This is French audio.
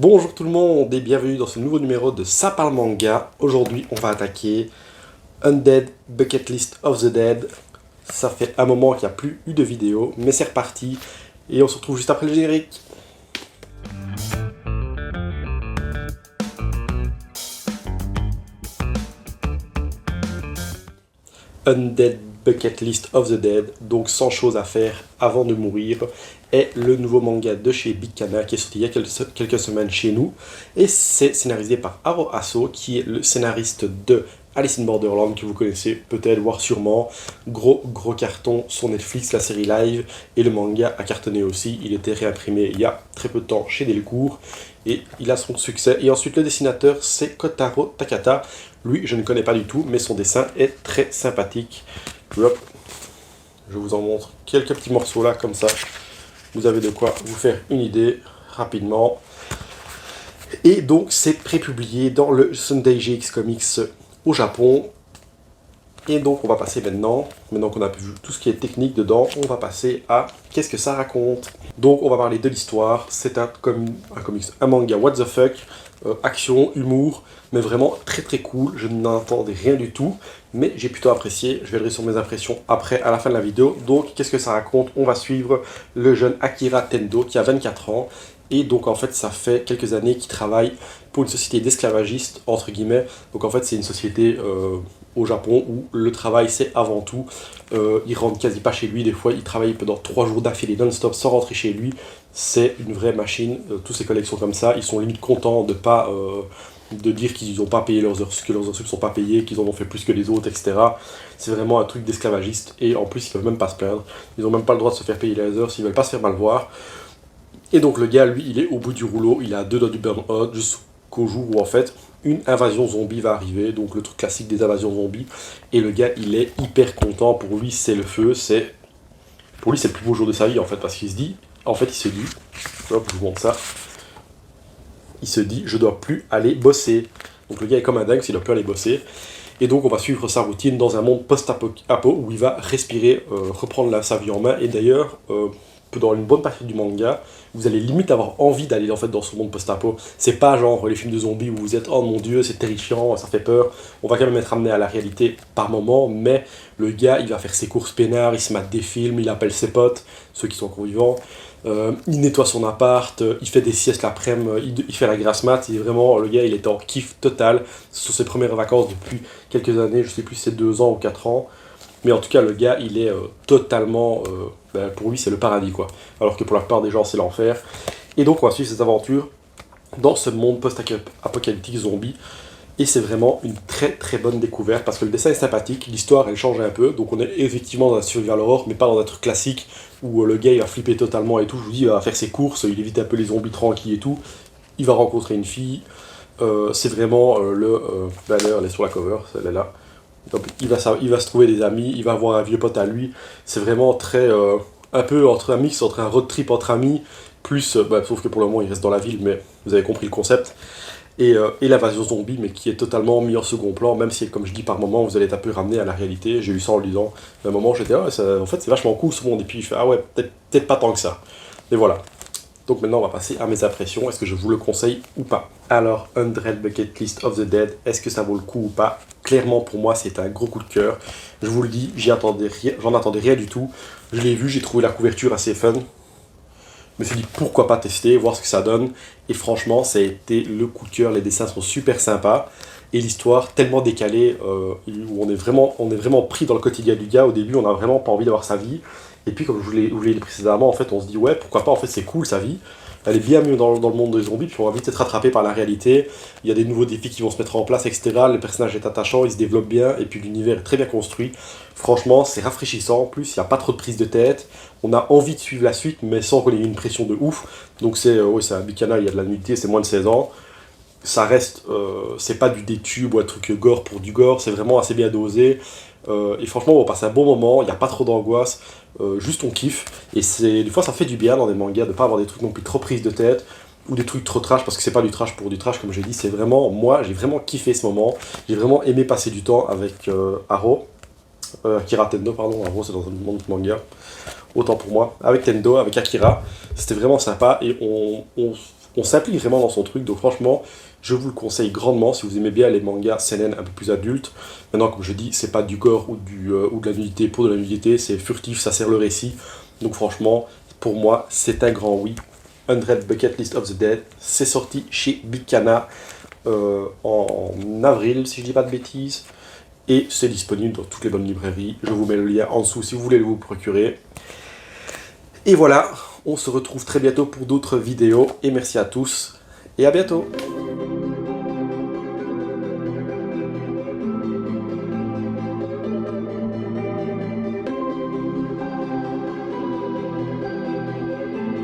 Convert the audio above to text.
Bonjour tout le monde et bienvenue dans ce nouveau numéro de Ça parle manga. Aujourd'hui, on va attaquer Undead Bucket List of the Dead. Ça fait un moment qu'il n'y a plus eu de vidéo, mais c'est reparti. Et on se retrouve juste après le générique. Undead Bucket List of the Dead, donc 100 choses à faire avant de mourir, est le nouveau manga de chez Big Kana qui est sorti il y a quelques semaines chez nous. Et c'est scénarisé par Haro Aso, qui est le scénariste de Alice in Borderland, que vous connaissez peut-être, voire sûrement. Gros carton sur Netflix, la série live, et le manga a cartonné aussi. Il était réimprimé il y a très peu de temps chez Delcourt, et il a son succès. Et ensuite, le dessinateur, c'est Kotaro Takata. Lui, je ne connais pas du tout, mais son dessin est très sympathique. Hop, je vous en montre quelques petits morceaux là, comme ça. Vous avez de quoi vous faire une idée rapidement. Et donc, c'est prépublié dans le Sunday GX Comics au Japon. Et donc, on va passer maintenant qu'on a vu tout ce qui est technique dedans, on va passer à qu'est-ce que ça raconte. Donc, on va parler de l'histoire. C'est un comics, un manga what the fuck, action, humour, mais vraiment très cool. Je n'entendais rien du tout, mais j'ai plutôt apprécié. Je verrai sur mes impressions après, à la fin de la vidéo. Donc, qu'est-ce que ça raconte? On va suivre le jeune Akira Tendo qui a 24 ans. Et donc, en fait, ça fait quelques années qu'il travaille pour une société d'esclavagistes, entre guillemets. Donc, en fait, c'est une société au Japon où le travail, c'est avant tout. Il rentre quasi pas chez lui. Des fois, il travaille pendant 3 jours d'affilée non-stop sans rentrer chez lui. C'est une vraie machine. Toutes ces collections comme ça, ils sont limite contents de pas... de dire qu'ils n'ont pas payé leurs heures, que leurs heures sup sont pas payées, qu'ils en ont fait plus que les autres, etc. C'est vraiment un truc d'esclavagiste, et en plus ils peuvent même pas se plaindre, ils ont même pas le droit de se faire payer les heures s'ils veulent pas se faire mal voir. Et donc le gars, lui, il est au bout du rouleau, il a 2 doigts du burn-out, jusqu'au jour où en fait une invasion zombie va arriver, donc le truc classique des invasions zombies, et le gars, il est hyper content, pour lui c'est le feu, pour lui c'est le plus beau jour de sa vie en fait, parce qu'il se dit, hop, je vous montre ça, il se dit, je dois plus aller bosser. Donc le gars est comme un dingue, s'il doit plus aller bosser. Et donc on va suivre sa routine dans un monde post-apo où il va respirer, reprendre sa vie en main. Et d'ailleurs, dans une bonne partie du manga, vous allez limite avoir envie d'aller en fait dans ce monde post-apo. C'est pas genre les films de zombies où vous êtes oh mon dieu, c'est terrifiant, ça fait peur. On va quand même être amené à la réalité par moment, mais le gars il va faire ses courses peinards, il se mate des films, il appelle ses potes, ceux qui sont encore vivants. Il nettoie son appart, il fait des siestes l'après-midi, il fait la grasse mat, et vraiment le gars il est en kiff total. Ce sont ses premières vacances depuis quelques années, je sais plus si c'est 2 ans ou 4 ans. Mais en tout cas, le gars, il est totalement... pour lui, c'est le paradis, quoi. Alors que pour la plupart des gens, c'est l'enfer. Et donc, on va suivre cette aventure dans ce monde post-apocalyptique zombie. Et c'est vraiment une très bonne découverte, parce que le dessin est sympathique, l'histoire, elle change un peu. Donc, on est effectivement dans un survival horror, mais pas dans un truc classique, où le gars, il va flipper totalement et tout. Je vous dis, il va faire ses courses, il évite un peu les zombies tranquilles et tout. Il va rencontrer une fille. C'est vraiment banner, elle est sur la cover, elle est là. Donc, il va se trouver des amis, il va avoir un vieux pote à lui. C'est vraiment très. Un peu entre un mix, entre un road trip entre amis, plus. Sauf que pour le moment, il reste dans la ville, mais vous avez compris le concept. Et l'invasion zombie, mais qui est totalement mis en second plan, même si, comme je dis, par moment, vous allez être un peu ramené à la réalité. J'ai eu ça en le lisant. À un moment, j'étais, ah, en fait, c'est vachement cool ce monde. Et puis, je fais, ah ouais, peut-être pas tant que ça. Et voilà. Donc maintenant, on va passer à mes impressions. Est-ce que je vous le conseille ou pas? Alors, Undead Bucket List of the Dead, est-ce que ça vaut le coup ou pas? Clairement, pour moi, c'est un gros coup de cœur. Je vous le dis, j'en attendais rien du tout. Je l'ai vu, j'ai trouvé la couverture assez fun. Je me suis dit, pourquoi pas tester, voir ce que ça donne. Et franchement, ça a été le coup de cœur. Les dessins sont super sympas. Et l'histoire tellement décalée, où on est vraiment pris dans le quotidien du gars. Au début, on n'a vraiment pas envie d'avoir sa vie. Et puis, comme je vous l'ai dit précédemment, en fait, on se dit, ouais, pourquoi pas, en fait, c'est cool sa vie. Elle est bien mieux dans le monde des zombies, puis on va vite être rattrapé par la réalité. Il y a des nouveaux défis qui vont se mettre en place, etc. Le personnage est attachant, il se développe bien, et puis l'univers est très bien construit. Franchement, c'est rafraîchissant. En plus, il n'y a pas trop de prise de tête. On a envie de suivre la suite, mais sans qu'on ait une pression de ouf. Donc, c'est un big canal, il y a de la nudité, c'est moins de 16 ans. Ça reste, c'est pas du détube ou un truc gore pour du gore, c'est vraiment assez bien dosé. Et franchement, on passe un bon moment, il n'y a pas trop d'angoisse, juste on kiffe. Et des fois, ça fait du bien dans des mangas de pas avoir des trucs non plus trop prises de tête ou des trucs trop trash, parce que c'est pas du trash pour du trash, comme j'ai dit, c'est vraiment, moi, j'ai vraiment kiffé ce moment. J'ai vraiment aimé passer du temps avec Haro, Akira Tendo, pardon, Haro, c'est dans un monde manga. Autant pour moi, avec Tendo, avec Akira, c'était vraiment sympa et on s'implique vraiment dans son truc, donc franchement, je vous le conseille grandement si vous aimez bien les mangas seinen un peu plus adultes. Maintenant, comme je dis, c'est pas du gore ou de la nudité pour de la nudité, c'est furtif, ça sert le récit. Donc franchement, pour moi, c'est un grand oui. 100 Bucket List of the Dead, c'est sorti chez Big Cana en avril, si je dis pas de bêtises. Et c'est disponible dans toutes les bonnes librairies. Je vous mets le lien en dessous si vous voulez vous procurer. Et voilà, on se retrouve très bientôt pour d'autres vidéos. Et merci à tous, et à bientôt.